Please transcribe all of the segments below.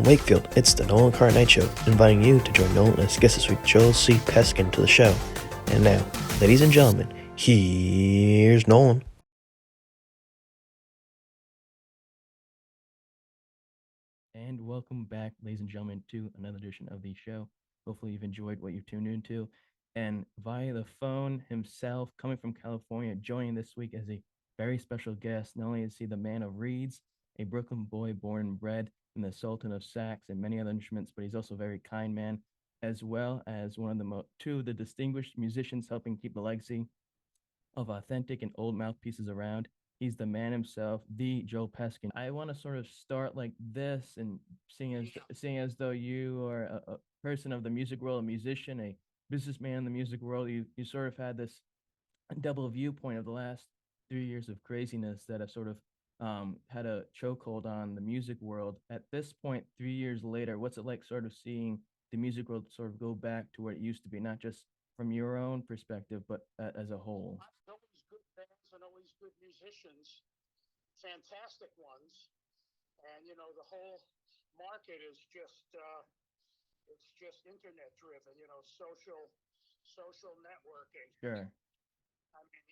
Wakefield, it's the Nolan Night Show, inviting you to join Nolan as guest this week, Joel C. Peskin, to the show. And now, ladies and gentlemen, here's Nolan. And welcome back, ladies and gentlemen, to another edition of the show. Hopefully, you've enjoyed what you've tuned into. And via the phone himself, coming from California, joining this week as a very special guest. Not only is he the man of reeds, a Brooklyn boy born and bred, and the Sultan of sax and many other instruments, but he's also a very kind man, as well as one of two of the distinguished musicians helping keep the legacy of authentic and old mouthpieces around. He's the man himself, the Joe Peskin. I want to sort of start like this and seeing as though you are a person of the music world, a musician, a businessman in the music world. You sort of had this double viewpoint of the last 3 years of craziness that have sort of had a chokehold on the music world. At this point, 3 years later, what's it like sort of seeing the music world sort of go back to where it used to be, not just from your own perspective, but as a whole? Always good bands and always good musicians, fantastic ones, and the whole market is just it's just internet driven. Social networking. Sure. I mean,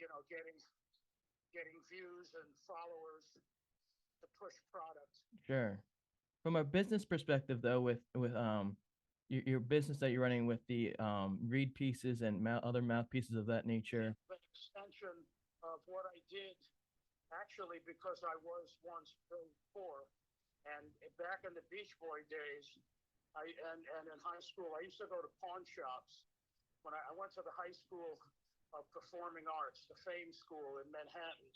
getting views and followers to push product. Sure. From a business perspective, though, with your business that you're running with the reed pieces and other mouthpieces of that nature. An extension of what I did, actually, because I was once very poor, and back in the Beach Boy days, and in high school, I used to go to pawn shops. When I went to the High School of Performing Arts, the Fame School in Manhattan,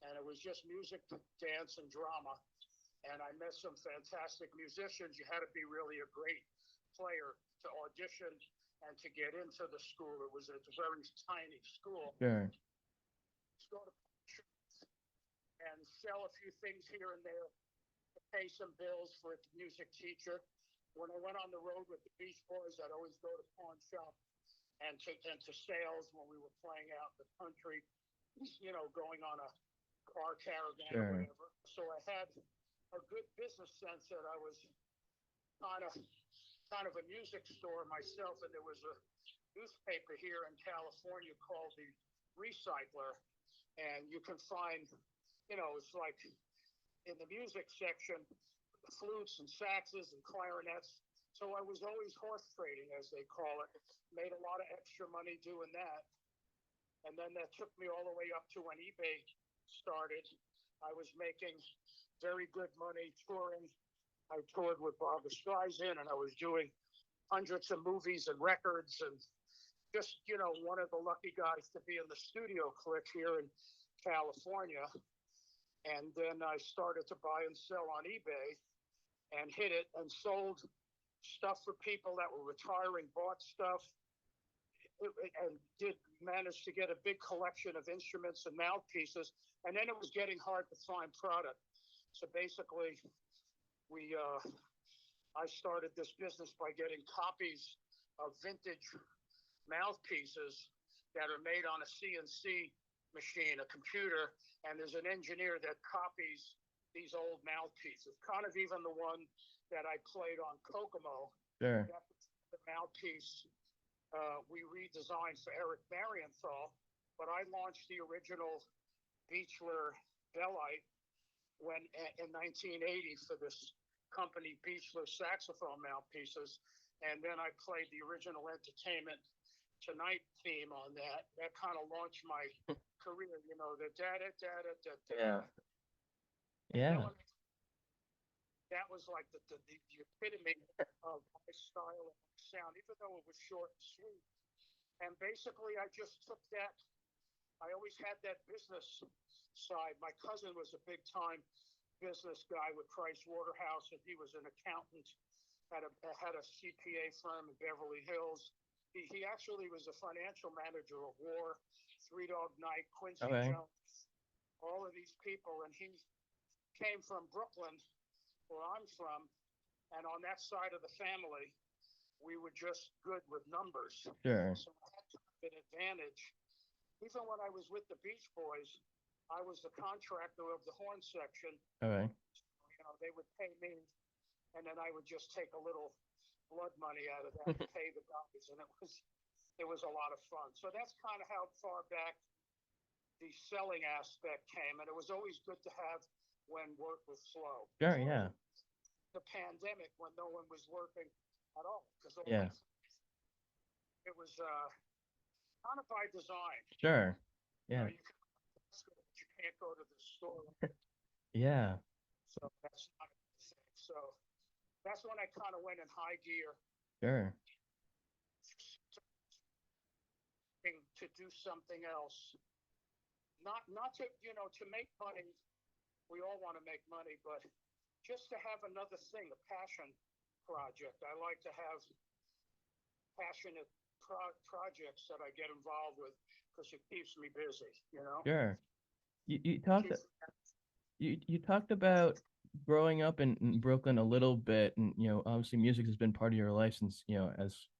and it was just music, dance, and drama. And I met some fantastic musicians. You had to be really a great player to audition and to get into the school. It was a very tiny school. Sure. Just go to and sell a few things here and there to pay some bills for a music teacher. When I went on the road with the Beach Boys, I'd always go to pawn shop and to sales when we were playing out in the country, going on a car caravan or Sure. whatever. So I had a good business sense that I was kind of a music store myself, and there was a newspaper here in California called the Recycler, and you can find, it's like in the music section, flutes and saxes and clarinets. So I was always horse trading, as they call it. Made a lot of extra money doing that. And then that took me all the way up to when eBay started. I was making very good money touring. I toured with Barbra Streisand, and I was doing hundreds of movies and records, and just, one of the lucky guys to be in the studio clique here in California. And then I started to buy and sell on eBay and hit it and sold stuff for people that were retiring, bought stuff, and did manage to get a big collection of instruments and mouthpieces. And then it was getting hard to find product. So basically, I started this business by getting copies of vintage mouthpieces that are made on a CNC machine, a computer, and there's an engineer that copies these old mouthpieces. Kind of even the one that I played on Kokomo. Sure. The mouthpiece we redesigned for Eric Marienthal, but I launched the original Beechler Bellite in 1980 for this company Beechler saxophone mouthpieces, and then I played the original Entertainment Tonight theme on that. That kind of launched my career, the da da da da da da. Yeah. Yeah. That was like the epitome of my style and sound, even though it was short and sweet. And basically, I just took that. I always had that business side. My cousin was a big time business guy with Price Waterhouse, and he was an accountant at a CPA firm in Beverly Hills. He actually was a financial manager of War, Three Dog Night, Quincy Okay. Jones, all of these people, and he came from Brooklyn, where I'm from, and on that side of the family, we were just good with numbers. Sure. So I had an advantage. Even when I was with the Beach Boys, I was the contractor of the horn section. Okay. They would pay me and then I would just take a little blood money out of that to pay the guys, and it was a lot of fun. So that's kind of how far back the selling aspect came, and it was always good to have when work was slow. Sure, yeah. The pandemic, when no one was working at all, because Yeah. it was kind of by design. Sure. Yeah. You can't go to the store. Yeah. So that's not a thing. So that's when I kind of went in high gear. Sure. To do something else, not to to make money. We all want to make money, but just to have another thing, a passion project. I like to have passionate projects that I get involved with because it keeps me busy. Sure. You talked you talked about growing up in Brooklyn a little bit, and obviously music has been part of your life since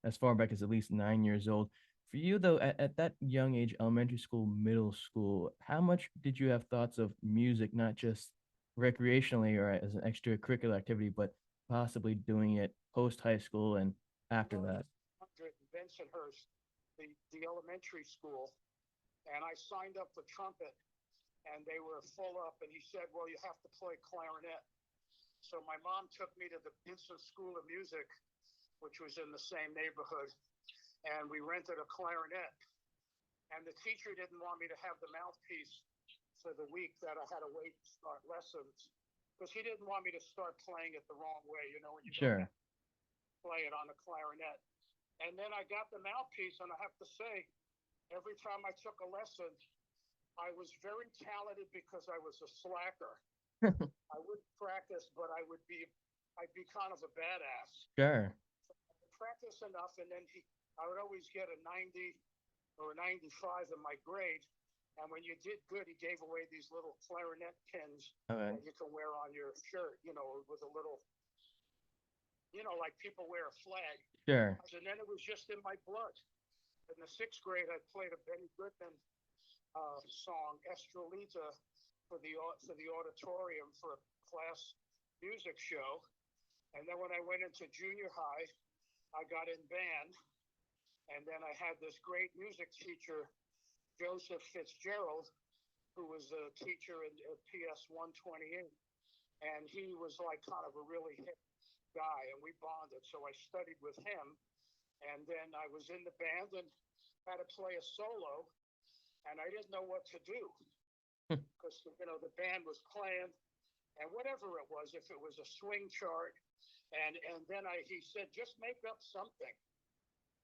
as far back as at least 9 years old. For you though, at that young age, elementary school, middle school, how much did you have thoughts of music, not just recreationally or as an extracurricular activity, but possibly doing it post high school and after that? Bensonhurst, the elementary school, and I signed up for trumpet, and they were full up, and he said, well, you have to play clarinet. So my mom took me to the Vincent School of Music, which was in the same neighborhood, and we rented a clarinet. And the teacher didn't want me to have the mouthpiece for the week that I had to wait to start lessons, because he didn't want me to start playing it the wrong way, when you Sure. play it on a clarinet. And then I got the mouthpiece, and I have to say, every time I took a lesson, I was very talented because I was a slacker. I wouldn't practice, but I'd be kind of a badass. Sure. So I would practice enough, and then I would always get a 90 or a 95 in my grade. And when you did good, he gave away these little clarinet pins that you can wear on your shirt, with a little, like people wear a flag. Sure. And then it was just in my blood. In the 6th grade, I played a Benny Goodman song, Estrelita, for the auditorium for a class music show. And then when I went into junior high, I got in band, and then I had this great music teacher, Joseph Fitzgerald, who was a teacher at PS 128, and he was like kind of a really hip guy, and we bonded. So I studied with him, and then I was in the band and had to play a solo, and I didn't know what to do because the band was playing, and whatever it was, if it was a swing chart, and then he said, just make up something.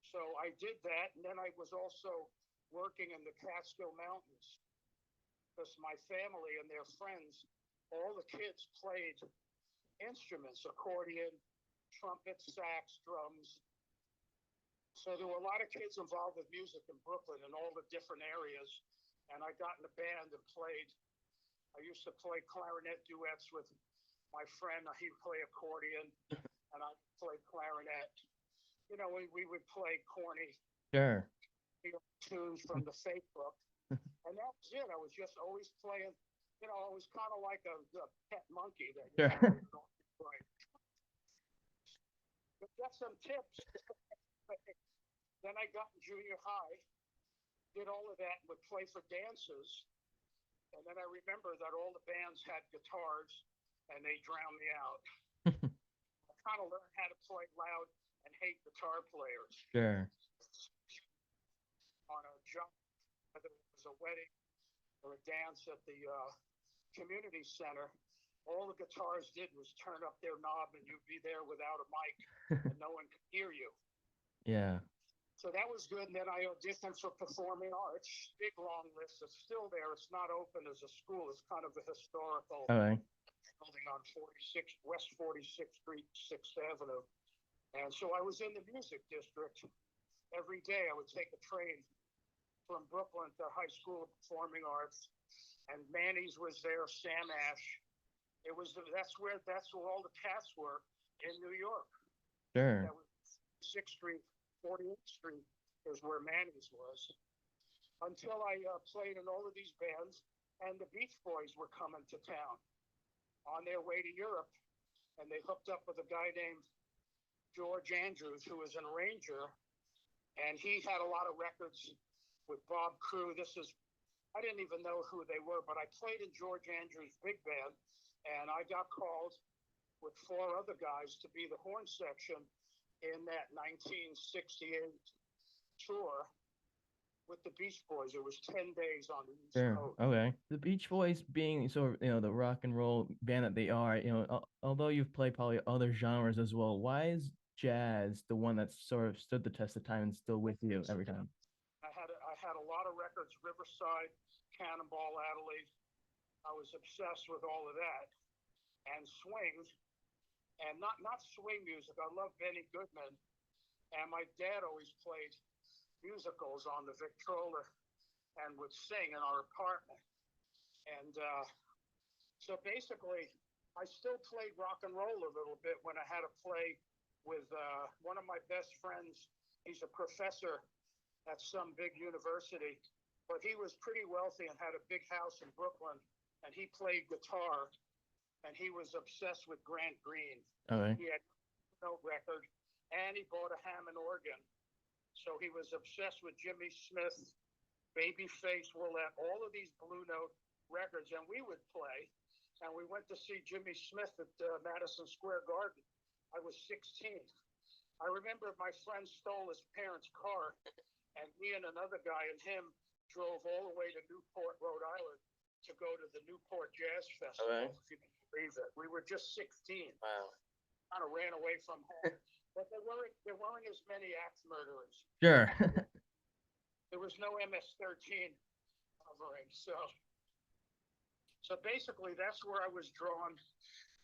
So I did that, and then I was also working in the Catskill Mountains because my family and their friends, all the kids played instruments, accordion, trumpet, sax, drums. So there were a lot of kids involved with music in Brooklyn in all the different areas, and I got in a band and played. I used to play clarinet duets with my friend. He'd play accordion, and I'd play clarinet. We would play corny tunes from the fake book, and that was it. I was just always playing. I was kind of like a pet monkey that But get some tips. Then I got in junior high, did all of that, and would play for dances. And then I remember that all the bands had guitars, and they drowned me out. I kind of learned how to play loud and hate guitar players. Sure. On a job, whether it was a wedding or a dance at the community center, all the guitars did was turn up their knob, and you'd be there without a mic, and no one could hear you. Yeah. So that was good. And then I auditioned for performing arts. Big long list. It's still there. It's not open as a school. It's kind of a historical building on West 46th Street, 6th Avenue. And so I was in the music district. Every day I would take a train from Brooklyn to High School of Performing Arts. And Manny's was there, Sam Ash. That's where all the cats were in New York. Sure. That was 6th Street. 48th Street is where Manny's was, until I played in all of these bands, and the Beach Boys were coming to town on their way to Europe, and they hooked up with a guy named George Andrews, who was an arranger, and he had a lot of records with Bob Crew. I didn't even know who they were, but I played in George Andrews' big band, and I got called with 4 other guys to be the horn section in that 1968 tour with the Beach Boys. It was 10 days on the East Coast. Okay. The Beach Boys being sort of, the rock and roll band that they are, although you've played probably other genres as well, why is jazz the one that's sort of stood the test of time and still with you every time? I had a lot of records, Riverside, Cannonball Adderley. I was obsessed with all of that. And swing, and not swing music. I love Benny Goodman. And my dad always played musicals on the Victrola and would sing in our apartment. And so basically, I still played rock and roll a little bit when I had to play with one of my best friends. He's a professor at some big university, but he was pretty wealthy and had a big house in Brooklyn, and he played guitar, and he was obsessed with Grant Green. Okay. He had no record, and he bought a Hammond organ. So he was obsessed with Jimmy Smith, Babyface, Willette, all of these Blue Note records, and we would play. And we went to see Jimmy Smith at Madison Square Garden. I was 16. I remember my friend stole his parents' car, and me and another guy and him drove all the way to Newport, Rhode Island to go to the Newport Jazz Festival. If you can believe it. We were just 16. Wow. Kind of ran away from home. But there weren't as many axe murderers. Sure. There was no MS-13 covering. So basically, that's where I was drawn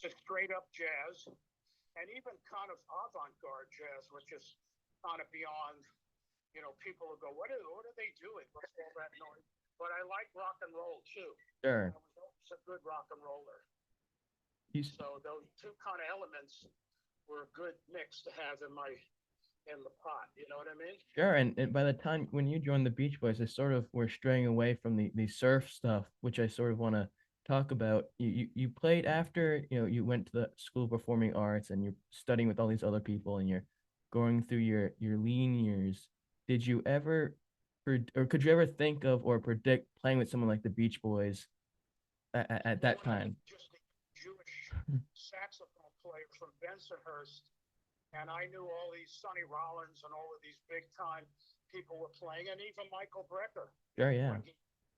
to straight up jazz, and even kind of avant-garde jazz, which is kind of beyond, people will go, what are they doing? What's all that noise? But I like rock and roll too. Sure. I was always a good rock and roller. So those two kind of elements were a good mix to have in the pot. You know what I mean? Sure. And by the time when you joined the Beach Boys, I sort of were straying away from the surf stuff, which I sort of want to talk about. You played after, you went to the School of Performing Arts and you're studying with all these other people and you're going through your lean years. Did you ever, or could you ever think of or predict playing with someone like the Beach Boys at that time? Just a Jewish saxophone player from Bensonhurst, and I knew all these Sonny Rollins and all of these big time people were playing, and even Michael Brecker. Sure, yeah. When he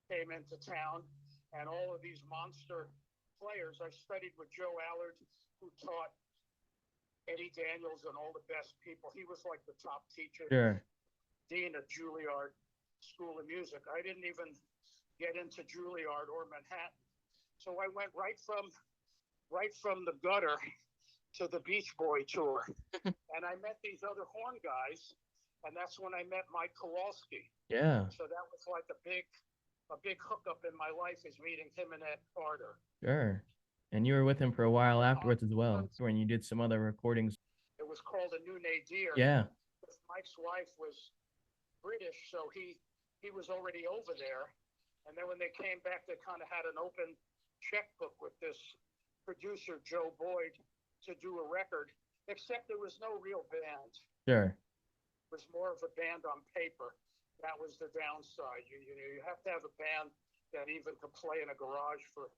came into town, and all of these monster players. I studied with Joe Allard, who taught Eddie Daniels and all the best people. He was like the top teacher. Sure. Dean at Juilliard School of Music. I didn't even get into Juilliard or Manhattan. So I went right from the gutter to the Beach Boy tour. And I met these other horn guys, and that's when I met Mike Kowalski. Yeah. So that was like a big hookup in my life, is meeting him and Ed Carter. Sure. And you were with him for a while afterwards as well, when you did some other recordings. It was called A New Nadir. Yeah. Mike's wife was British, so he was already over there. And then when they came back, they kind of had an open checkbook with this producer, Joe Boyd, to do a record, except there was no real band. Sure. It was more of a band on paper. That was the downside. You have to have a band that even could play in a garage for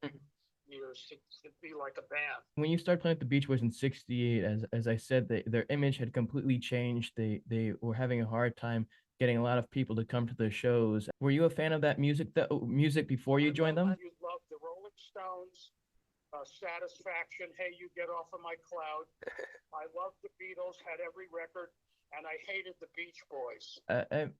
years to be like a band. When you started playing with the Beach Boys in '68, as I said, their image had completely changed. They were having a hard time getting a lot of people to come to their shows. Were you a fan of that music before you joined them? You loved the Rolling Stones, Satisfaction, Hey You Get Off of My Cloud. I loved the Beatles, had every record, and I hated the Beach Boys.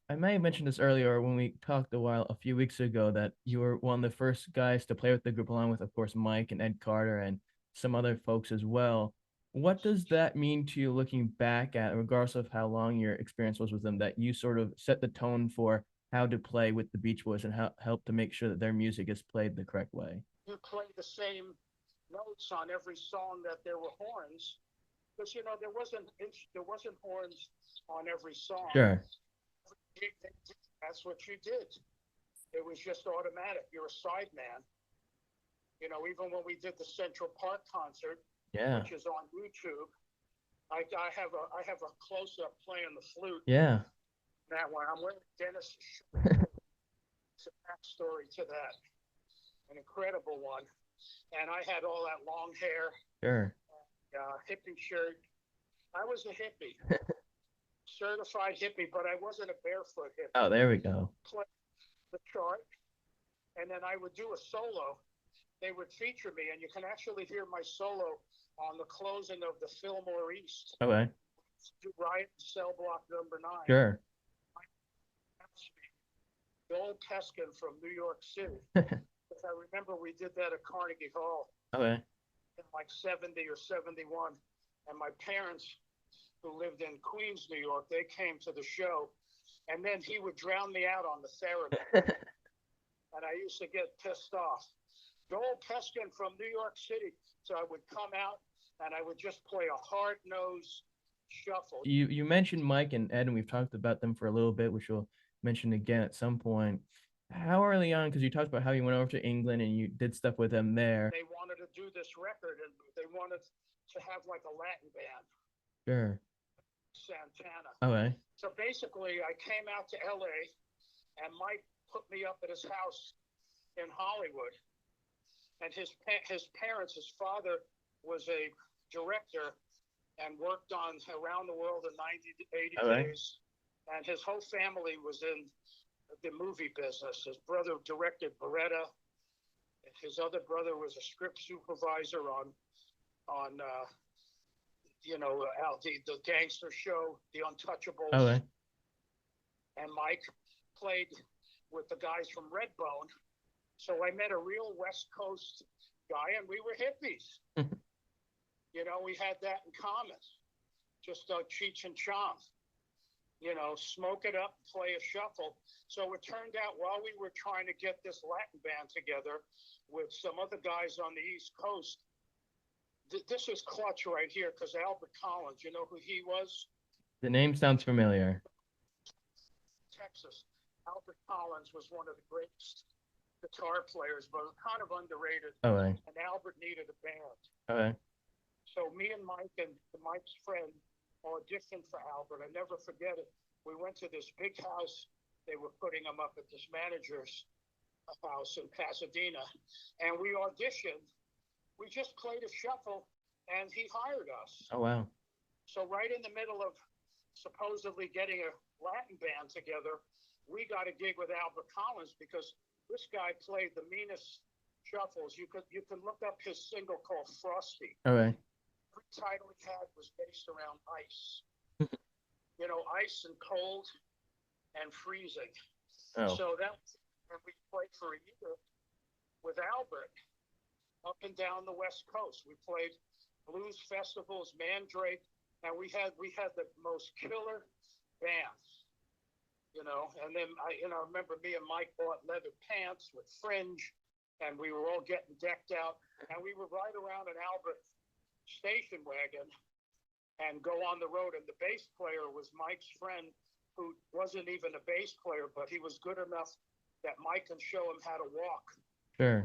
I may have mentioned this earlier when we talked a few weeks ago, that you were one of the first guys to play with the group, along with, of course, Mike and Ed Carter and some other folks as well. What does that mean to you looking back at, regardless of how long your experience was with them, that you sort of set the tone for how to play with the Beach Boys and help to make sure that their music is played the correct way? You play the same notes on every song, that there were horns, because there wasn't horns on every song. Sure. That's what you did. It was just automatic. You're a sideman. Even when we did the Central Park concert, Yeah. which is on YouTube. I have a close up playing the flute. Yeah. That one. I'm wearing Dennis' shirt. It's a backstory to that. An incredible one. And I had all that long hair. Sure. Hippie shirt. I was a hippie. Certified hippie, but I wasn't a barefoot hippie. Oh, there we go. Play the chart, and then I would do a solo. They would feature me, and you can actually hear my solo on the closing of the Fillmore East. Okay. Right, cell block number 9. Sure. Joel Peskin from New York City. I remember we did that at Carnegie Hall. Okay. In like 70 or 71, and my parents, who lived in Queens, New York, they came to the show, and then he would drown me out on the theremin. And I used to get pissed off. Joel Peskin from New York City. So I would come out and I would just play a hard-nosed shuffle. You mentioned Mike and Ed, and we've talked about them for a little bit, which we'll mention again at some point. How early on, because you talked about how you went over to England and you did stuff with them there. They wanted to do this record, and they wanted to have like a Latin band. Sure. Santana. Okay. So basically, I came out to LA, and Mike put me up at his house in Hollywood. And his parents, his father was a director and worked on Around the World in 90 to 80 days. And his whole family was in the movie business. His brother directed Beretta. His other brother was a script supervisor on the gangster show, The Untouchables. Okay. And Mike played with the guys from Redbone. So I met a real West Coast guy, and we were hippies. We had that in common. Just Cheech and Chong. Smoke it up, play a shuffle. So it turned out while we were trying to get this Latin band together with some other guys on the East Coast, this is clutch right here, because Albert Collins, you know who he was? The name sounds familiar. Texas. Albert Collins was one of the greatest guitar players, but kind of underrated. Okay. And Albert needed a band. Okay. So me and Mike and Mike's friend auditioned for Albert. I never forget it. We went to this big house. They were putting him up at this manager's house in Pasadena. And we auditioned. We just played a shuffle, and he hired us. Oh, wow. So right in the middle of supposedly getting a Latin band together, we got a gig with Albert Collins because this guy played the meanest shuffles. You can look up his single called Frosty. Okay. Every title he had was based around ice. Ice and cold and freezing. Oh. So and we played for a year with Albert up and down the West Coast. We played blues festivals, Mandrake, and we had the most killer bands. And then I remember me and Mike bought leather pants with fringe, and we were all getting decked out, and we would ride around an Albert station wagon and go on the road. And the bass player was Mike's friend, who wasn't even a bass player, but he was good enough that Mike can show him how to walk. Sure.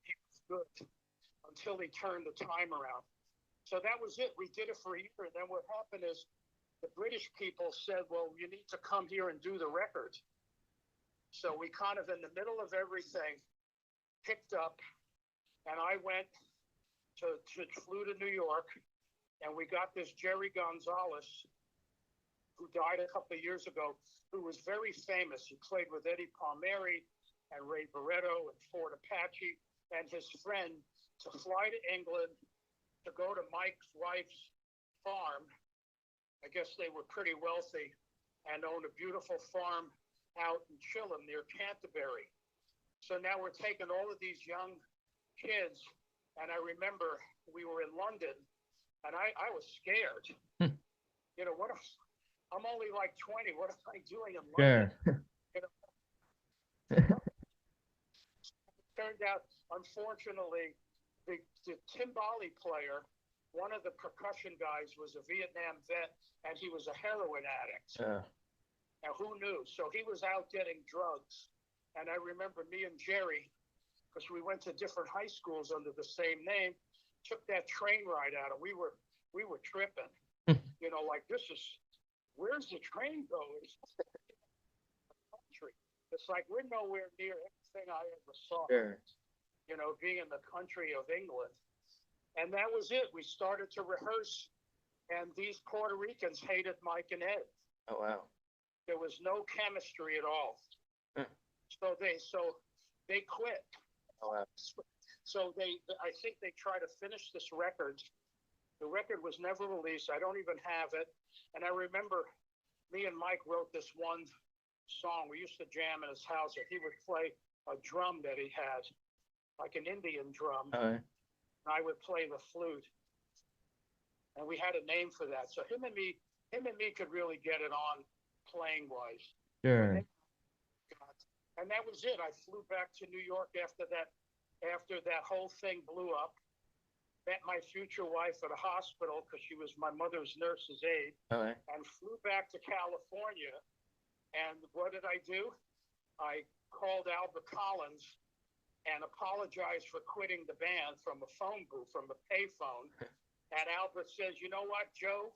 He was good until he turned the time around. So that was it. We did it for a year, and then what happened is the British people said, well, you need to come here and do the record. So we kind of, in the middle of everything, picked up, and I flew to New York, and we got this Jerry Gonzalez, who died a couple of years ago, who was very famous. He played with Eddie Palmieri and Ray Barretto and Fort Apache and his friend, to fly to England to go to Mike's wife's farm. I guess they were pretty wealthy and owned a beautiful farm out in Chilham near Canterbury. So now we're taking all of these young kids, and I remember we were in London, and I was scared. I'm only like 20. What am I doing in London? Sure. It turned out, unfortunately, the timbali player, one of the percussion guys, was a Vietnam vet, and he was a heroin addict. Now, who knew? So he was out getting drugs. And I remember me and Jerry, because we went to different high schools under the same name, took that train ride out, and we were tripping. Like where's the train going? Country. It's like we're nowhere near anything I ever saw. Sure. Being in the country of England. And that was it. We started to rehearse, and these Puerto Ricans hated Mike and Ed. Oh, wow. There was no chemistry at all. So they quit. Oh, wow. So I think they tried to finish this record. The record was never released. I don't even have it. And I remember me and Mike wrote this one song. We used to jam in his house, and he would play a drum that he had, like an Indian drum. Okay. And I would play the flute. And we had a name for that. So him and me could really get it on playing wise. Sure. And that was it. I flew back to New York after that whole thing blew up. Met my future wife at a hospital because she was my mother's nurse's aide. Okay. And flew back to California. And what did I do? I called Albert Collins and apologized for quitting the band from a phone booth, from a payphone. And Albert says, "You know what, Joe?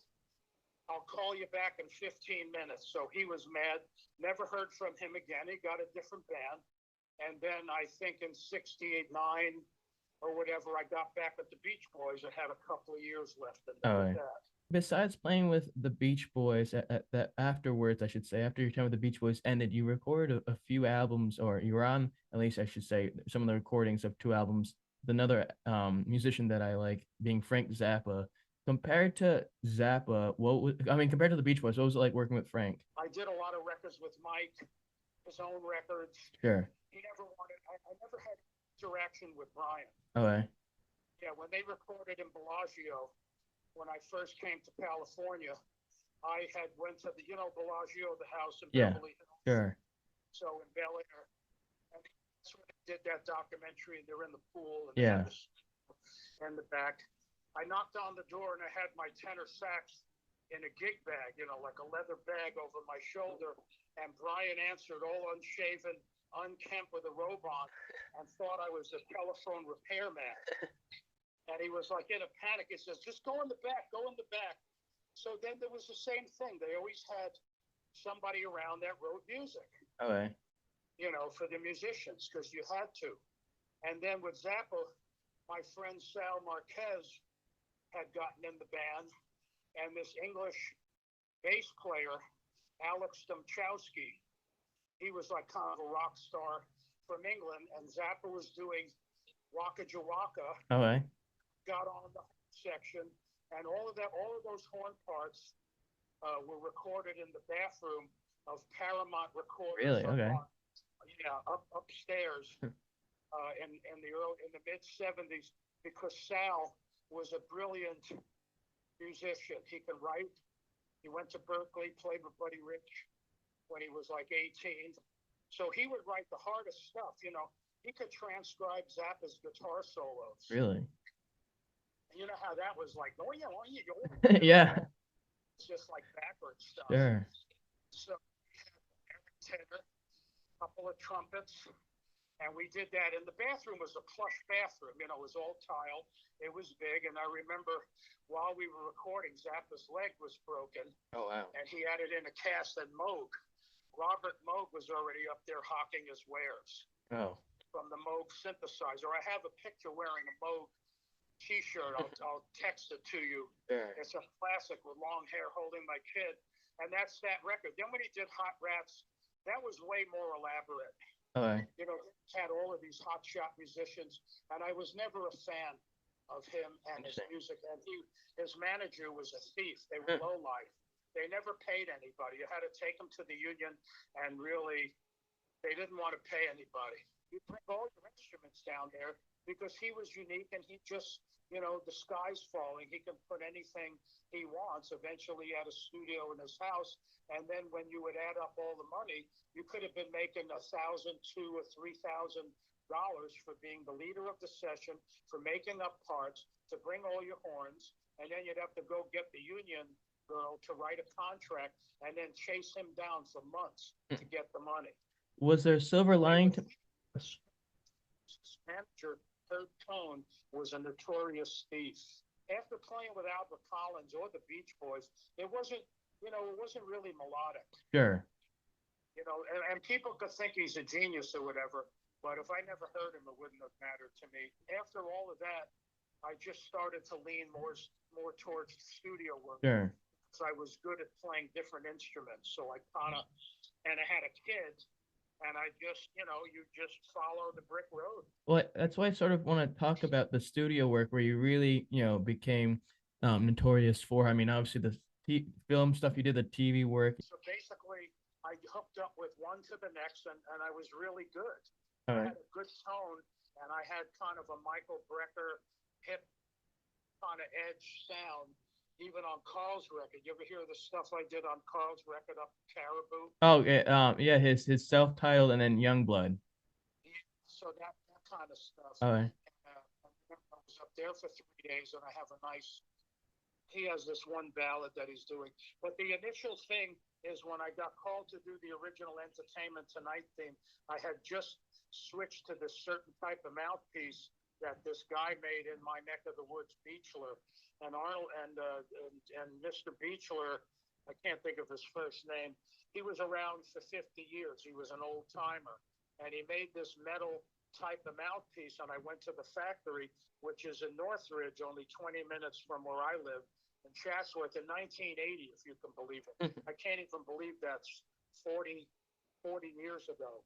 I'll call you back in 15 minutes. So he was mad. Never heard from him again. He got a different band. And then I think in 68, 9 or whatever, I got back with the Beach Boys and had a couple of years left. And Okay. Besides playing with the Beach Boys, that afterwards, I should say, after your time with the Beach Boys ended, you recorded a few albums, or you were on, at least I should say, some of the recordings of 2 albums. Another musician that I like, being Frank Zappa. Compared to Zappa, compared to the Beach Boys, what was it like working with Frank? I did a lot of records with Mike, his own records. Sure. He never wanted, I never had interaction with Brian. Okay. Yeah, when they recorded in Bellagio, when I first came to California, I had went to the, Bellagio, the house in Beverly Hills. Sure. So in Bel Air, and that's when they did that documentary, and they're in the pool and in the back. I knocked on the door and I had my tenor sax in a gig bag, like a leather bag over my shoulder. And Brian answered, all unshaven, unkempt with a robe on, and thought I was a telephone repairman. And he was like in a panic. He says, "Just go in the back, go in the back." So then there was the same thing. They always had somebody around that wrote music. Okay. For the musicians, because you had to. And then with Zappa, my friend Sal Marquez had gotten in the band, and this English bass player, Alex Domchowski, he was like kind of a rock star from England, and Zappa was doing Waka Jawaka. Okay. Got on the section, and all of those horn parts were recorded in the bathroom of Paramount Recorders. Really? Okay. Upstairs in the mid 70s, because Sal was a brilliant musician. He could write. He went to Berkeley, played with Buddy Rich when he was like 18. So he would write the hardest stuff. He could transcribe Zappa's guitar solos. Really? And you know how that was like, oh yeah. Yeah. It's just like backwards stuff. Sure. So Eric Taylor, a couple of trumpets, and we did that. And the bathroom was a plush bathroom. It was all tile. It was big. And I remember while we were recording, Zappa's leg was broken. Oh, wow. And he had it in a cast, and Moog, Robert Moog, was already up there hawking his wares. Oh. From the Moog synthesizer. I have a picture wearing a Moog T-shirt. I'll text it to you. Sure. It's a classic with long hair holding my kid. And that's that record. Then when he did Hot Rats, that was way more elaborate. Okay. Had all of these hotshot musicians, and I was never a fan of him and his music. And his manager was a thief. They were low life. They never paid anybody. You had to take them to the union, and really, they didn't want to pay anybody. You bring all your instruments down there because he was unique, and he just, the sky's falling. He can put anything he wants. Eventually, he had a studio in his house, and then when you would add up all the money, you could have been making $1,000, $2,000, or $3,000 for being the leader of the session, for making up parts, to bring all your horns, and then you'd have to go get the union girl to write a contract, and then chase him down for months to get the money. Was there a silver lining to? His manager Herb Cohn was a notorious thief. After playing with Albert Collins or the Beach Boys, it wasn't, it wasn't really melodic. Sure. And people could think he's a genius or whatever, but if I never heard him, it wouldn't have mattered to me. After all of that, I just started to lean more towards studio work. Sure. So I was good at playing different instruments. So I and I had a kid, and I just, you just follow the brick road. Well, that's why I sort of want to talk about the studio work where you really, became notorious for. I mean, obviously the film stuff you did, the TV work. So basically, I hooked up with one to the next, and I was really good. All I right. had a good tone, and I had kind of a Michael Brecker hip kind of edge sound, even on Carl's record. You ever hear the stuff I did on Carl's record up Caribou? Oh, yeah, his self-titled and then Youngblood. So that kind of stuff. All right. I was up there for 3 days, and I have a nice. He has this one ballad that he's doing, but the initial thing is when I got called to do the original Entertainment Tonight theme, I had just switched to this certain type of mouthpiece that this guy made in my neck of the woods, Beechler, and Arnold and Mr. Beechler. I can't think of his first name. He was around for 50 years. He was an old timer, and he made this metal type of mouthpiece. And I went to the factory, which is in Northridge, only 20 minutes from where I live, in Chatsworth, in 1980, if you can believe it. I can't even believe that's 40 years ago.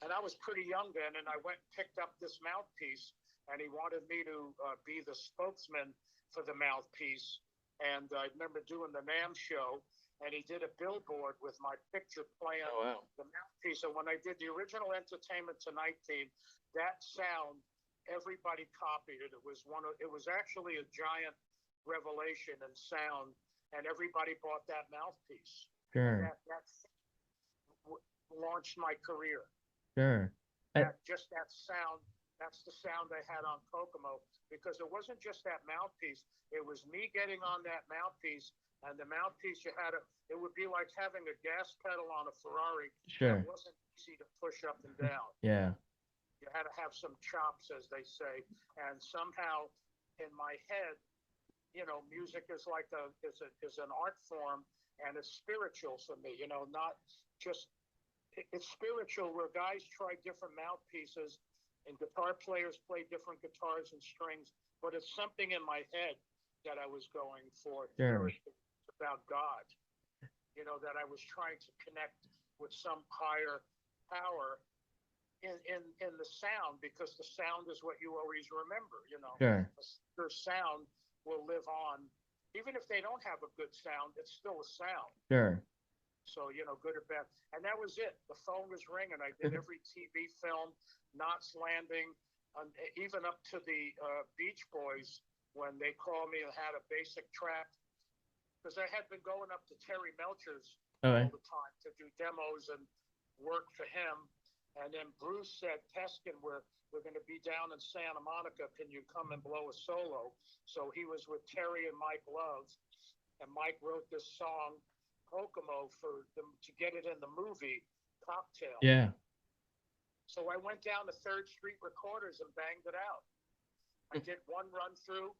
And I was pretty young then, and I went and picked up this mouthpiece, and he wanted me to be the spokesman for the mouthpiece. And I remember doing the NAMM show, and he did a billboard with my picture playing the mouthpiece. And when I did the original Entertainment Tonight theme, that sound, everybody copied it. It was actually a giant revelation in sound, and everybody bought that mouthpiece. Sure. That launched my career. Sure. Just that sound. That's the sound I had on Kokomo, because it wasn't just that mouthpiece. It was me getting on that mouthpiece, and the mouthpiece it would be like having a gas pedal on a Ferrari. Sure. It wasn't easy to push up and down. Yeah. You had to have some chops, as they say. And somehow in my head, music is like is an art form, and it's spiritual for me, not just, it's spiritual where guys try different mouthpieces and guitar players play different guitars and strings, but it's something in my head that I was going for. Sure. It's about God, that I was trying to connect with some higher power in the sound, because the sound is what you always remember. Sure. Their sound will live on, even if they don't have a good sound. It's still a sound. Sure. So good or bad, and that was it. The phone was ringing. I did every TV film, Knots Landing, even up to the Beach Boys when they called me and had a basic track, because I had been going up to Terry Melcher's all the time to do demos and work for him. And then Bruce said, Peskin, we're going to be down in Santa Monica. Can you come and blow a solo? So he was with Terry and Mike Love, and Mike wrote this song, Kokomo, for them to get it in the movie Cocktail. Yeah. So I went down to 3rd Street Recorders and banged it out. I did one run through,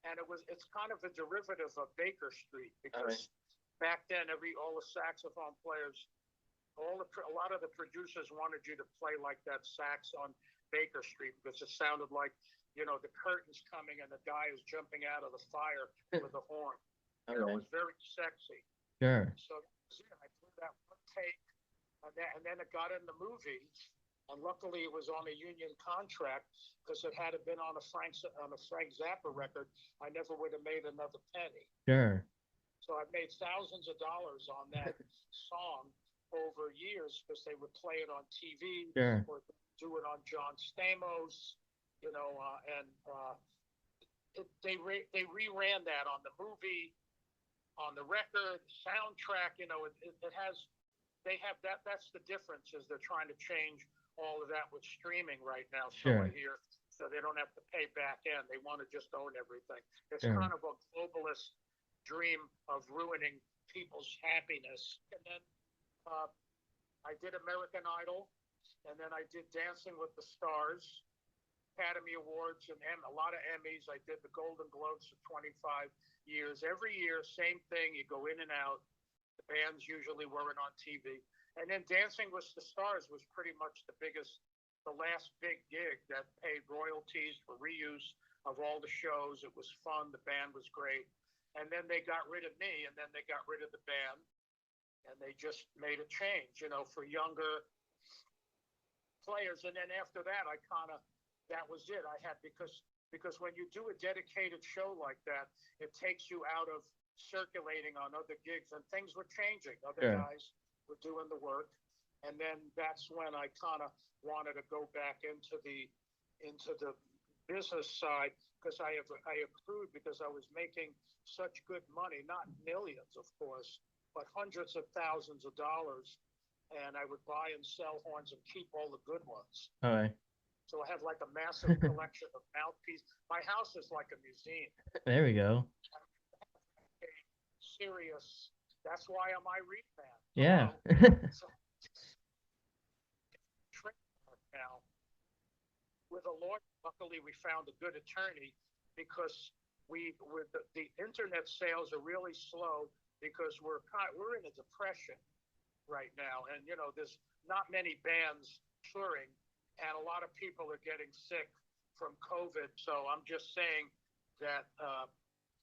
and it's kind of a derivative of Baker Street, because back then all the saxophone players, a lot of the producers wanted you to play like that sax on Baker Street, because it sounded like, the curtain's coming and the guy is jumping out of the fire with a horn. It was very sexy. Sure. So I played that one take, and then it got in the movie, and luckily it was on a union contract, because it had been on a Frank Zappa record, I never would have made another penny. Sure. So I've made thousands of dollars on that song over years, because they would play it on TV, sure, or do it on John Stamos, they reran that on the movie, on the record, soundtrack. They have that. That's the difference, is they're trying to change all of that with streaming right now. So sure, I hear, so they don't have to pay back end. They want to just own everything. It's sure, kind of a globalist dream of ruining people's happiness. And then I did American Idol, and then I did Dancing with the Stars, Academy Awards and a lot of Emmys. I did the Golden Globes for 25 years. Every year, same thing. You go in and out. The bands usually weren't on TV. And then Dancing with the Stars was pretty much the last big gig that paid royalties for reuse of all the shows. It was fun. The band was great. And then they got rid of me, and then they got rid of the band, and they just made a change, for younger players. And then after that, that was it. Because when you do a dedicated show like that, it takes you out of circulating on other gigs, and things were changing. Other guys were doing the work, and then that's when I kind of wanted to go back into the business side, because I accrued, because I was making such good money, not millions, of course, but hundreds of thousands of dollars, and I would buy and sell horns and keep all the good ones. All right. So I have like a massive collection of mouthpieces. My house is like a museum. There we go. Serious. That's why I'm Irene fan. Yeah. Now, with a lawyer, luckily we found a good attorney, because the internet sales are really slow, because we're in a depression right now, and there's not many bands touring, and a lot of people are getting sick from COVID. So I'm just saying that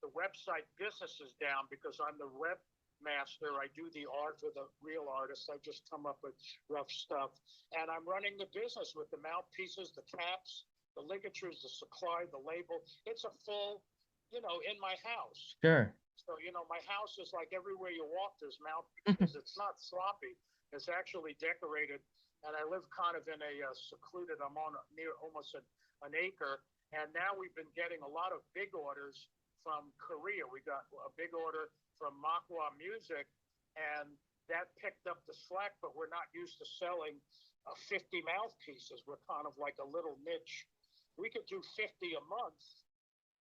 the website business is down, because I'm the webmaster. I do the art for the real artists. I just come up with rough stuff, and I'm running the business with the mouthpieces, the caps, the ligatures, the supply, the label. It's a full, in my house. Sure. So, my house is like everywhere you walk, there's mouthpieces. It's not sloppy. It's actually decorated. And I live kind of in a secluded, I'm on near almost an acre. And now we've been getting a lot of big orders from Korea. We got a big order from Makwa Music, and that picked up the slack, but we're not used to selling 50 mouthpieces. We're kind of like a little niche. We could do 50 a month,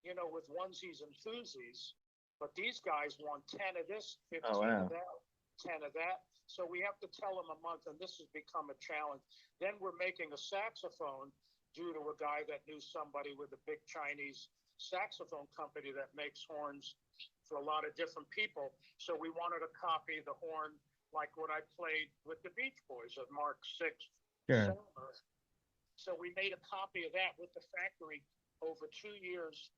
with onesies and twosies, but these guys want 10 of this, 15 of that, 10 of that. So we have to tell them a month, and this has become a challenge. Then we're making a saxophone due to a guy that knew somebody with a big Chinese saxophone company that makes horns for a lot of different people. So we wanted to copy the horn like what I played with the Beach Boys at Mark 6th. Sure. So we made a copy of that with the factory over 2 years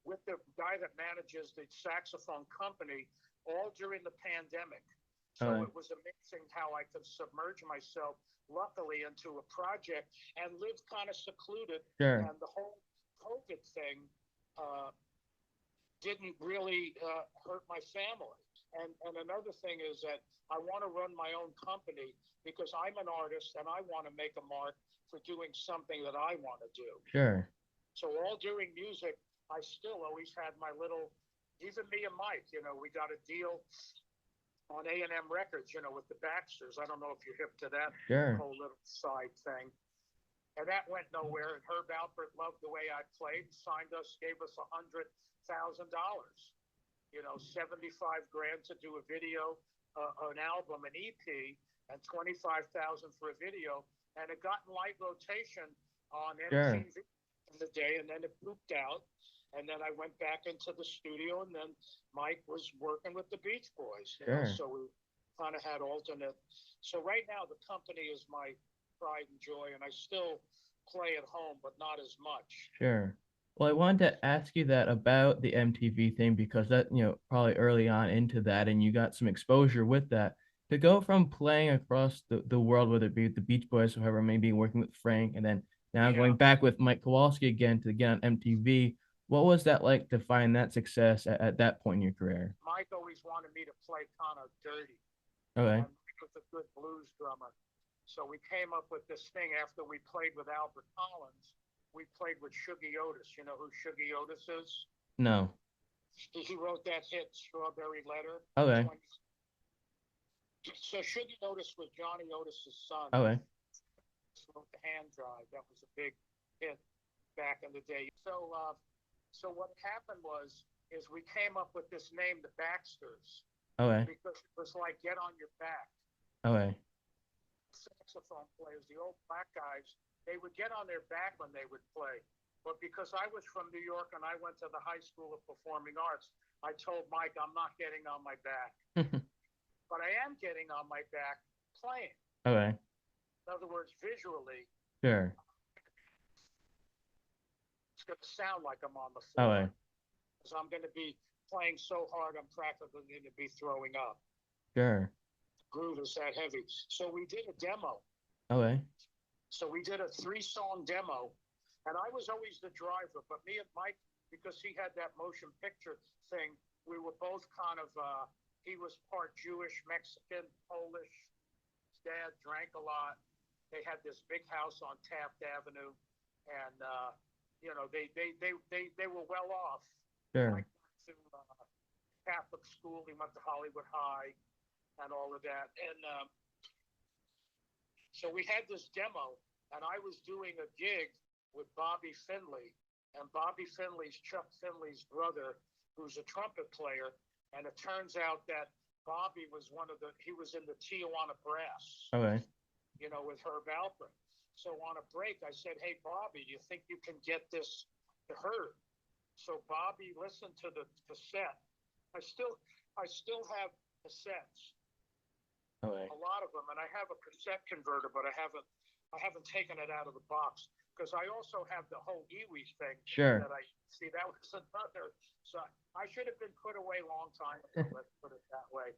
with the guy that manages the saxophone company, all during the pandemic. So It was amazing how I could submerge myself, luckily, into a project and live kind of secluded. Sure. And the whole COVID thing didn't really hurt my family. And another thing is that I want to run my own company, because I'm an artist and I want to make a mark for doing something that I want to do. Sure. So all during music, I still always had my little, even me and Mike, we got a deal on A&M Records, with the Baxters. I don't know if you're hip to that whole little side thing. And that went nowhere. And Herb Alpert loved the way I played, signed us, gave us $100,000, $75 grand to do a video, an album, an EP, and $25,000 for a video. And it got in light rotation on MTV in the day, and then it pooped out. And then I went back into the studio, and then Mike was working with the Beach Boys. So we kind of had alternate. So right now, the company is my pride and joy, and I still play at home, but not as much. Sure. Well, I wanted to ask you that about the MTV thing, because that, probably early on into that, and you got some exposure with that. To go from playing across the world, whether it be with the Beach Boys, or whoever, maybe working with Frank, and then now going back with Mike Kowalski again to get on MTV. What was that like to find that success at that point in your career? Mike always wanted me to play kind of dirty. Okay. And he was a good blues drummer. So we came up with this thing after we played with Albert Collins. We played with Shuggie Otis. You know who Shuggie Otis is? No. He wrote that hit, Strawberry Letter. Okay. So Shuggie Otis was Johnny Otis's son. Okay. Wrote the Hand Drive. That was a big hit back in the day. So what happened is we came up with this name, the Baxters. Okay. Because it was like, get on your back. Okay. Saxophone players, the old black guys, they would get on their back when they would play. But because I was from New York and I went to the High School of Performing Arts, I told Mike I'm not getting on my back. But I am getting on my back playing. Okay. In other words, visually, Sure. it's going to sound like I'm on the floor. Okay. Because I'm going to be playing so hard, I'm practically going to be throwing up. Sure. The groove is that heavy. So we did a demo. Okay. So we did a 3-song demo, and I was always the driver. But me and Mike, because he had that motion picture thing, we were both kind of, he was part Jewish, Mexican, Polish. His dad drank a lot. They had this big house on Taft Avenue, and, you know, they were well off. Sure. Mike went to Catholic school. He went to Hollywood High and all of that. And so we had this demo, and I was doing a gig with Bobby Finley, and Bobby Finley's Chuck Finley's brother, who's a trumpet player. And it turns out that Bobby was he was in the Tijuana Brass, Okay. you know, with Herb Alpert. So on a break, I said, hey, Bobby, do you think you can get this to Herb? So Bobby listened to the cassette. I still have cassettes, Okay. a lot of them, and I have a cassette converter, but I haven't taken it out of the box because I also have the whole Iwi thing. Sure. That I see. That was another. So I should have been put away a long time ago. Let's put it that way.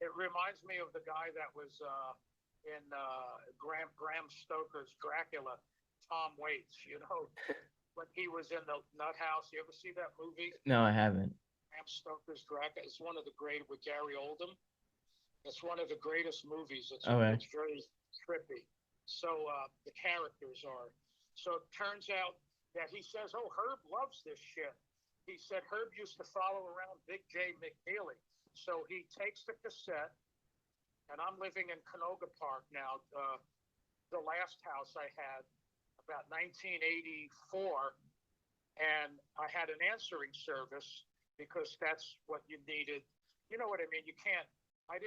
It reminds me of the guy that was in Bram Stoker's Dracula, Tom Waits. You know, when he was in the Nut House. You ever see that movie? No, I haven't. Bram Stoker's Dracula. It's one of the great with Gary Oldman. It's one of the greatest movies. It's very trippy. So the characters are. So it turns out that he says, "Oh, Herb loves this shit." He said Herb used to follow around Big J McNeely. So he takes the cassette, and I'm living in Canoga Park now. The last house I had, about 1984, and I had an answering service because that's what you needed. You know what I mean? You can't. I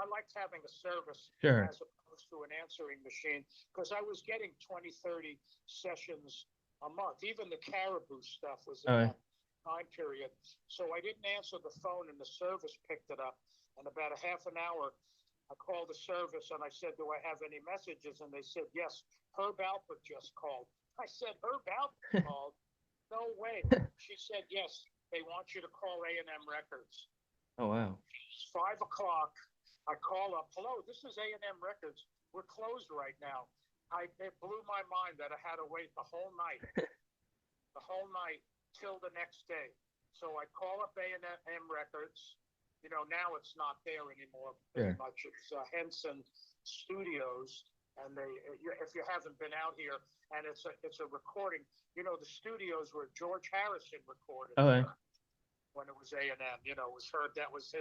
liked having a service Sure. as opposed to an answering machine because I was getting 20, 30 sessions a month. Even the Caribou stuff was in that time period. So I didn't answer the phone, and the service picked it up. And about a half an hour, I called the service, and I said, "Do I have any messages?" And they said, "Yes, Herb Alpert just called." I said, "Herb Alpert called? No way." She said, "Yes, they want you to call A&M Records." Oh, wow. It's 5 o'clock. I call up. "Hello, this is A&M Records. We're closed right now." It blew my mind that I had to wait the whole night till the next day. So I call up A&M Records. You know, now it's not there anymore pretty much. It's Henson Studios, and if you haven't been out here, and it's a recording. You know, the studios where George Harrison recorded. When it was A&M, you know, it was heard that was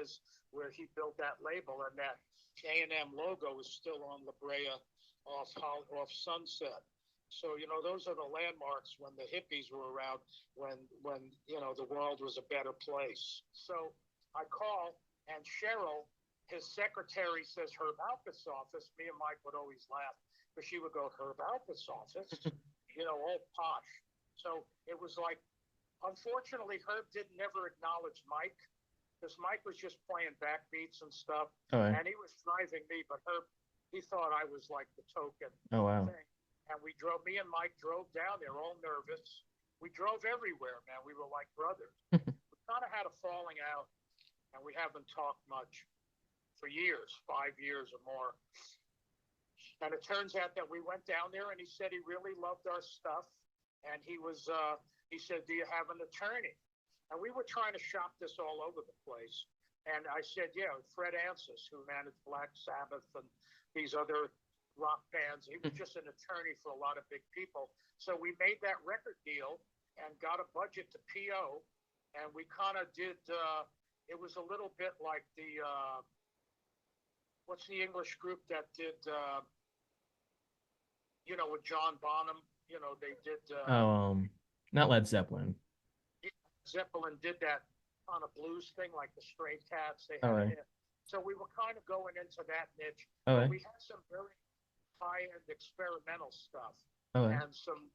where he built that label, and that A&M logo is still on La Brea off Sunset. So, you know, those are the landmarks when the hippies were around, when you know, the world was a better place. So I call, and Cheryl, his secretary, says Herb Alpert's office. Me and Mike would always laugh, because she would go, "Herb Alpert's office?" You know, all posh. So it was like, unfortunately, Herb never acknowledged Mike, because Mike was just playing backbeats and stuff, and he was driving me. But Herb, he thought I was like the token thing. And me and Mike drove down there, all nervous. We drove everywhere, man. We were like brothers. We kind of had a falling out, and we haven't talked much for years, 5 years or more. And it turns out that we went down there, and he said he really loved our stuff, and he said, "Do you have an attorney?" And we were trying to shop this all over the place. And I said, "Yeah, Fred Ansis, who managed Black Sabbath and these other rock bands. He was just an attorney for a lot of big people." So we made that record deal and got a budget to PO. And we kind of did, it was a little bit like the, what's the English group that did, you know, with John Bonham, you know, they did. Not Led Zeppelin. Zeppelin did that on a blues thing, like the Stray Cats. They had it. So we were kind of going into that niche. But we had some very high-end experimental stuff. Okay. And some,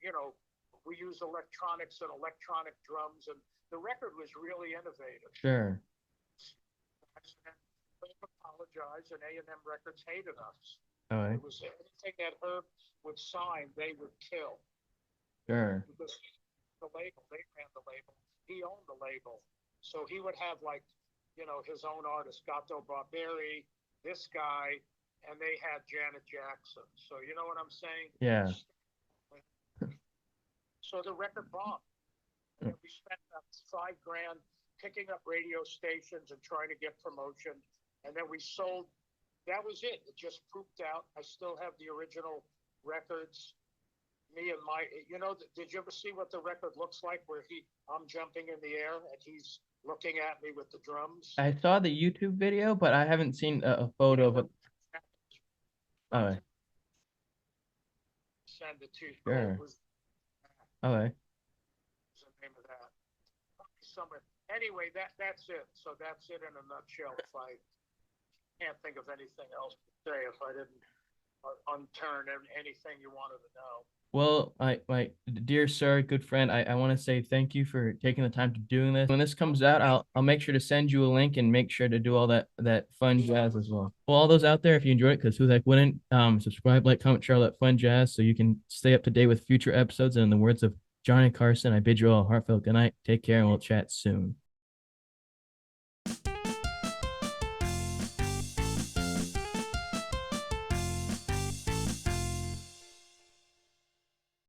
we use electronics and electronic drums, and the record was really innovative. Sure. And they apologized, and A&M Records hated us. All right. It was anything that Herb would sign, they would kill. Sure. Because the label, they ran the label. He owned the label. So he would have, like, his own artist, Gato Barberi, this guy, and they had Janet Jackson. So you know what I'm saying? Yeah. So the record bombed. And we spent about $5,000 picking up radio stations and trying to get promotion. And then we sold. That was it. It just pooped out. I still have the original records. Me and did you ever see what the record looks like where I'm jumping in the air and he's looking at me with the drums? I saw the YouTube video, but I haven't seen a photo of it. All right. Send it to you. Sure. It was, Okay. what's the name of that? Somewhere. Anyway, that's it. So that's it in a nutshell. If I can't think of anything else to say, if I didn't unturn anything you wanted to know. Well, my dear sir, good friend, I want to say thank you for taking the time to doing this. When this comes out, I'll make sure to send you a link and make sure to do all that fun jazz as well. Well, all those out there, if you enjoyed it, because who the heck wouldn't, subscribe, like, comment, share all that fun jazz so you can stay up to date with future episodes. And in the words of Johnny Carson, I bid you all a heartfelt good night. Take care, and we'll chat soon.